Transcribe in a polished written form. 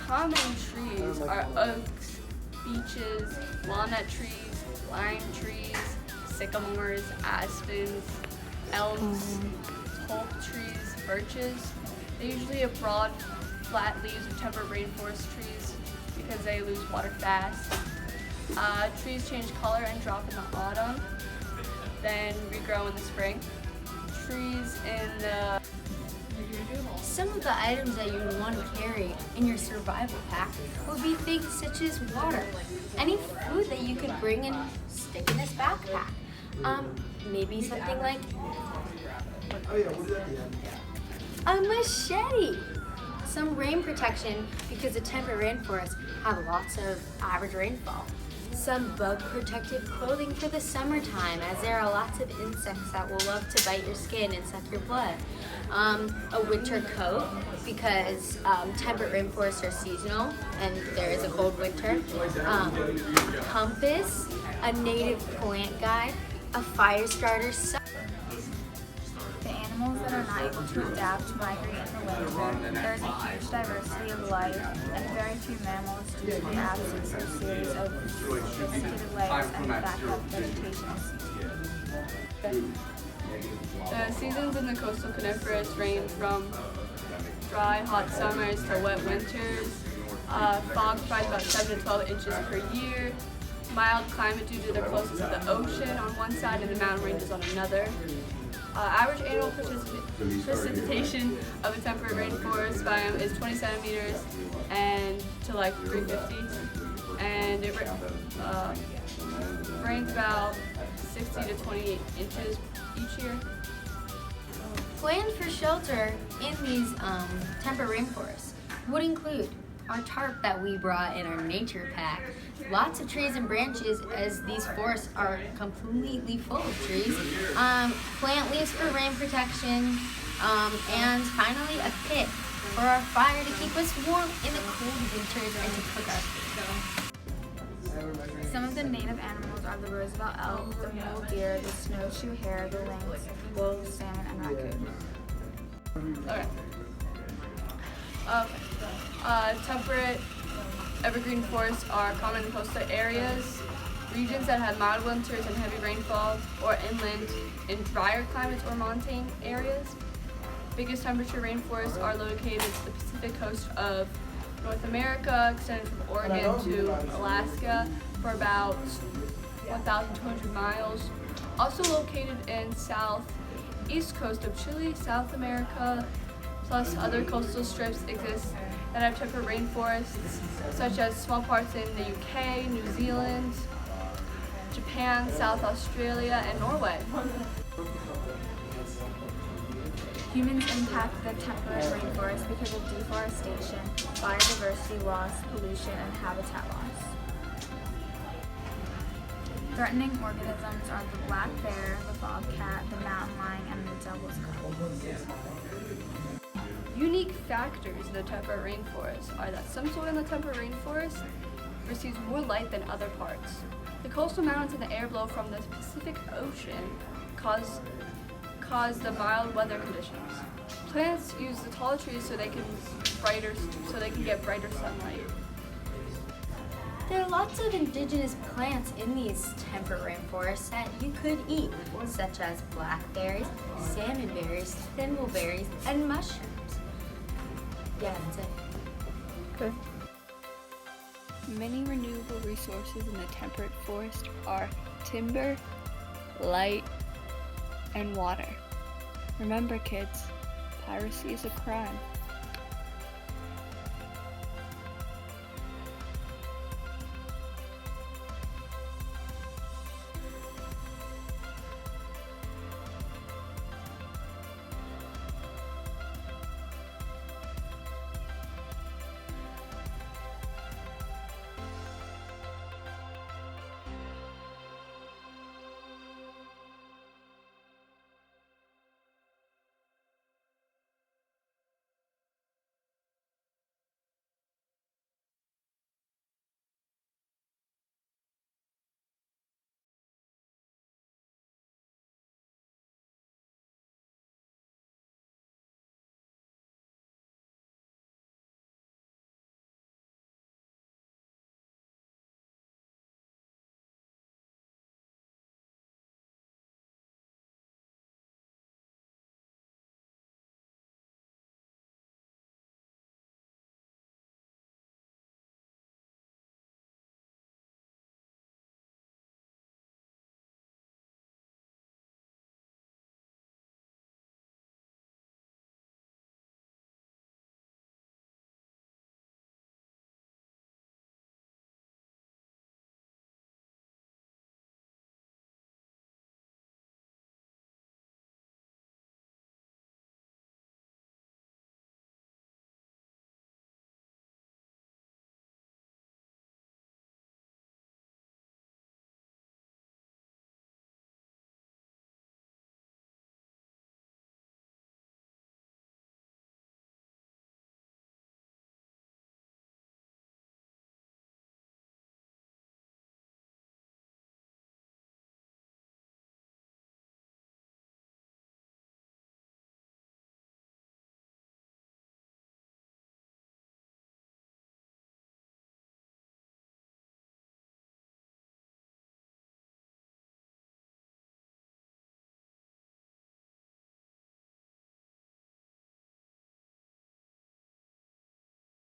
common trees are oaks, beeches, walnut trees, lime trees, sycamores, aspens, elms, oak trees, birches. They usually have broad, flat leaves of temperate rainforest trees because they lose water fast. Trees change color and drop in the autumn, then regrow in the spring. Trees in the Some of the items that you would want to carry in your survival pack would be things such as water, any food that you could bring and stick in this backpack. Maybe something like a machete, some rain protection because the temperate rainforests have lots of average rainfall. Some bug protective clothing for the summertime, as there are lots of insects that will love to bite your skin and suck your blood. A winter coat because temperate rainforests are seasonal and there is a cold winter. Compass, a native plant guide, a fire starter. The animals that are not able to adapt to migrate in the winter, there is a huge diversity of life and very few mammals due to the absence of series of sophisticated legs and backup vegetation. The seasons in the coastal coniferous range from dry, hot summers to wet winters. Fog provides about 7 to 12 inches per year. Mild climate due to their closeness to the ocean on one side and the mountain ranges on another. Average annual precipitation of a temperate rainforest biome is 20 centimeters and to like 350, and it rains about 60 to 28 inches each year. Plans for shelter in these temperate rainforests would include our tarp that we brought in our nature pack, lots of trees and branches as these forests are completely full of trees, plant leaves for rain protection, and finally a pit for our fire to keep us warm in the cold winters and to cook our food. Some of the native animals are the Roosevelt elk, the mule deer, the snowshoe hare, the lynx, wolves, salmon, and raccoon. Temperate evergreen forests are common in coastal areas, regions that have mild winters and heavy rainfall, or inland in drier climates or montane areas. Biggest temperature rainforests are located to the Pacific coast of North America, extending from Oregon to Alaska for about 1,200 miles. Also located in southeast coast of Chile, South America, plus other coastal strips exist that have temperate rainforests, such as small parts in the UK, New Zealand, Japan, South Australia, and Norway. Humans impact the temperate rainforest because of deforestation, biodiversity loss, pollution, and habitat loss. Threatening organisms are the black bear, the bobcat, the mountain lion, and the devil's cup. Unique factors in the temperate rainforest are that some soil in the temperate rainforest receives more light than other parts. The coastal mountains and the air flow from the Pacific Ocean cause the mild weather conditions. Plants use the tall trees so they can get brighter sunlight. There are lots of indigenous plants in these temperate rainforests that you could eat, such as blackberries, salmonberries, thimbleberries, and mushrooms. Yeah, that's it. Okay. Many renewable resources in the temperate forest are timber, light, and water. Remember, kids, piracy is a crime.